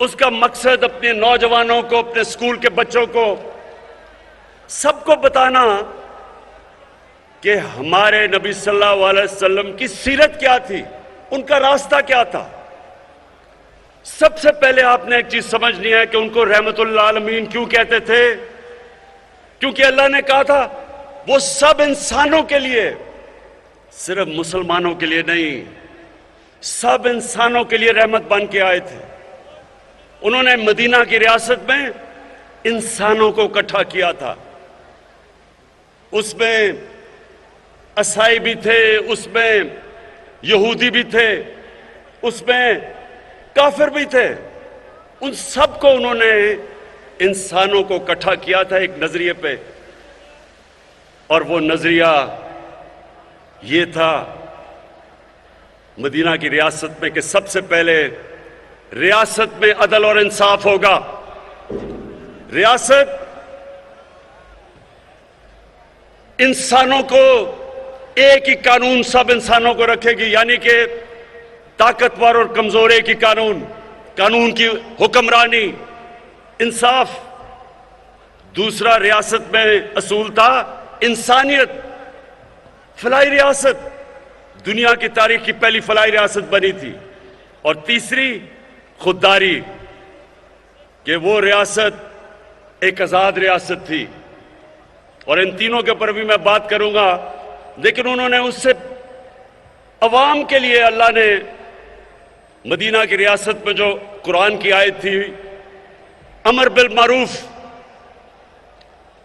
उसका मकसद अपने नौजवानों को, अपने स्कूल के बच्चों को, सबको बताना कि हमारे नबी सल्लल्लाहु अलैहि वसल्लम की सीरत क्या थी, उनका रास्ता क्या था। सबसे पहले आपने एक चीज समझनी है कि उनको रहमतुल आलमीन क्यों कहते थे। क्योंकि अल्लाह ने कहा था वो सब इंसानों के लिए, सिर्फ मुसलमानों के लिए नहीं, सब इंसानों के लिए रहमत बन के आए थे। उन्होंने मदीना की रियासत में इंसानों को इकट्ठा किया था। उसमें ईसाई भी थे, उसमें यहूदी भी थे, उसमें काफिर भी थे। उन सबको उन्होंने, इंसानों को इकट्ठा किया था एक नजरिए पे। और वो नजरिया ये था मदीना की रियासत में कि सबसे पहले रियासत में अदल और इंसाफ होगा। रियासत इंसानों को एक ही कानून सब इंसानों को रखेगी, यानी कि ताकतवर और कमजोर एक ही कानून, कानून की हुक्मरानी, इंसाफ। दूसरा रियासत में असूल था इंसानियत। फलाही रियासत दुनिया की तारीख की पहली फलाही रियासत बनी थी। और तीसरी खुददारी, कि वो रियासत एक आजाद रियासत थी। और इन तीनों के ऊपर भी मैं बात करूंगा, लेकिन उन्होंने उससे अवाम के लिए, अल्लाह ने मदीना की रियासत में जो कुरान की आयत थी, अमर बिल मारूफ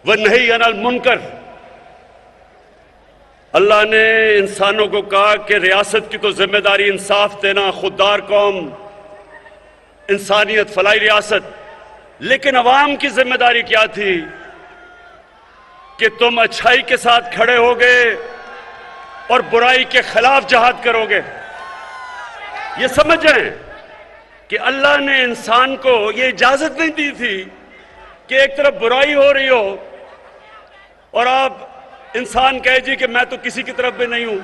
व नही अनिल मुनकर, अल्लाह ने इंसानों को कहा कि रियासत की तो जिम्मेदारी इंसाफ देना, खुददार कौम, इंसानियत, फलाही रियासत, लेकिन अवाम की जिम्मेदारी क्या थी कि तुम अच्छाई के साथ खड़े होगे और बुराई के खिलाफ जहाद करोगे। ये समझ जाएं कि अल्लाह ने इंसान को ये इजाजत नहीं दी थी कि एक तरफ बुराई हो रही हो और आप इंसान कहे जी कि मैं तो किसी की तरफ भी नहीं हूं।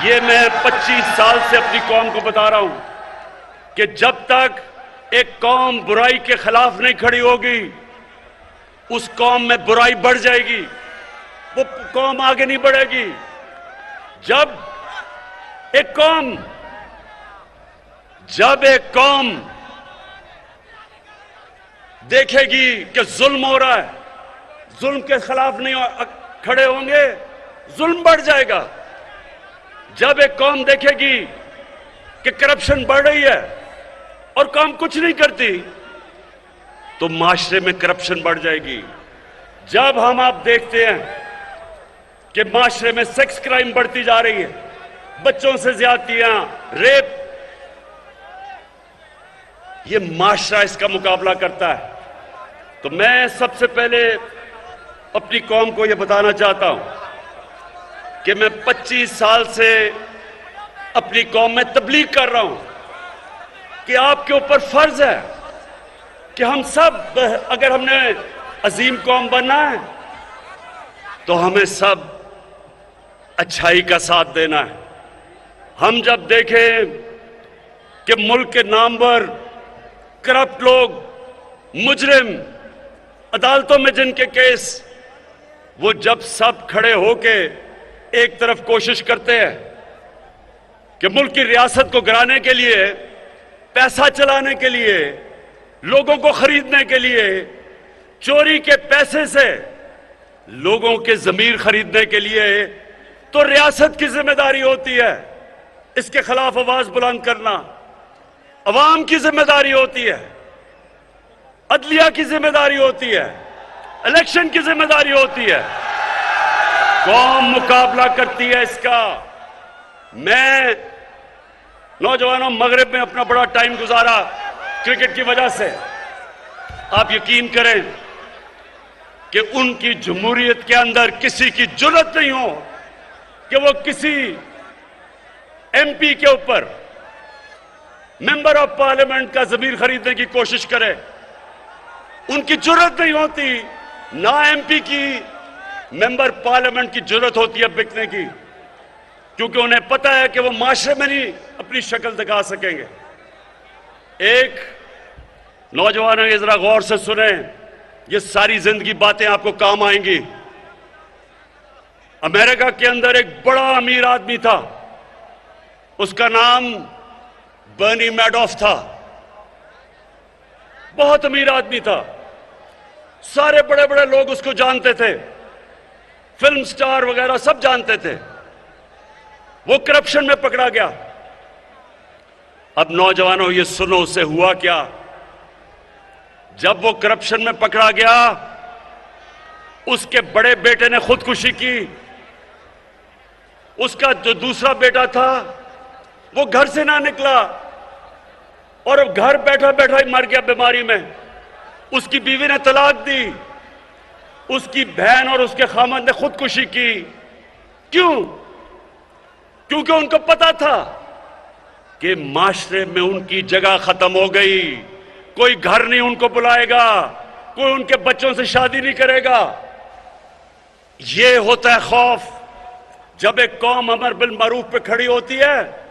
ये मैं 25 साल से अपनी कौम को बता रहा हूं कि जब तक एक कौम बुराई के खिलाफ नहीं खड़ी होगी, उस कौम में बुराई बढ़ जाएगी, वो कौम आगे नहीं बढ़ेगी। जब एक कौम देखेगी कि जुल्म हो रहा है, जुल्म के खिलाफ नहीं खड़े होंगे, जुल्म बढ़ जाएगा। जब एक कौम देखेगी कि करप्शन बढ़ रही है और कौम कुछ नहीं करती, तो माशरे में करप्शन बढ़ जाएगी। जब हम आप देखते हैं कि माशरे में सेक्स क्राइम बढ़ती जा रही है, बच्चों से ज्यादतियां, रेप, ये माशरा इसका मुकाबला करता है। तो मैं सबसे पहले अपनी कौम को यह बताना चाहता हूं कि मैं 25 साल से अपनी कौम में तबलीग कर रहा हूं कि आपके ऊपर फर्ज है कि हम सब, अगर हमने अजीम कौम बनना है तो हमें सब अच्छाई का साथ देना है। हम जब देखें कि मुल्क के नामवर करप्ट लोग, मुजरिम, अदालतों में जिनके केस, वो जब सब खड़े होके एक तरफ कोशिश करते हैं कि मुल्क की रियासत को गिराने के लिए, पैसा चलाने के लिए, लोगों को खरीदने के लिए, चोरी के पैसे से लोगों के जमीर खरीदने के लिए, तो रियासत की जिम्मेदारी होती है इसके खिलाफ आवाज बुलंद करना। अवाम की जिम्मेदारी होती है, अदलिया की जिम्मेदारी होती है, इलेक्शन की जिम्मेदारी होती है। कौम मुकाबला करती है इसका। मैं नौजवानों मगरिब में अपना बड़ा टाइम गुजारा क्रिकेट की वजह से। आप यकीन करें कि उनकी जमहूरियत के अंदर किसी की जुर्रत नहीं हो कि वो किसी एमपी के ऊपर, मेंबर ऑफ पार्लियामेंट का जमीर खरीदने की कोशिश करे। उनकी जुर्रत नहीं होती, ना एमपी की, मेंबर पार्लियामेंट की जुर्रत होती है बिकने की, क्योंकि उन्हें पता है कि वो माशरे में नहीं अपनी शक्ल दिखा सकेंगे। एक नौजवानों ये जरा गौर से सुने, ये सारी जिंदगी बातें आपको काम आएंगी। अमेरिका के अंदर एक बड़ा अमीर आदमी था, उसका नाम बर्नी मैडॉफ था। बहुत अमीर आदमी था, सारे बड़े बड़े लोग उसको जानते थे, फिल्म स्टार वगैरह सब जानते थे। वो करप्शन में पकड़ा गया। अब नौजवानों ये सुनो, उससे हुआ क्या। जब वो करप्शन में पकड़ा गया, उसके बड़े बेटे ने खुदकुशी की। उसका जो दूसरा बेटा था वो घर से ना निकला और अब घर बैठा बैठा ही मर गया बीमारी में। उसकी बीवी ने तलाक दी, उसकी बहन और उसके खामद ने खुदकुशी की। क्यों? क्योंकि उनको पता था कि माशरे में उनकी जगह खत्म हो गई। कोई घर नहीं उनको बुलाएगा, कोई उनके बच्चों से शादी नहीं करेगा। यह होता है खौफ। जब एक कौम अमर बिल मारूफ पे खड़ी होती है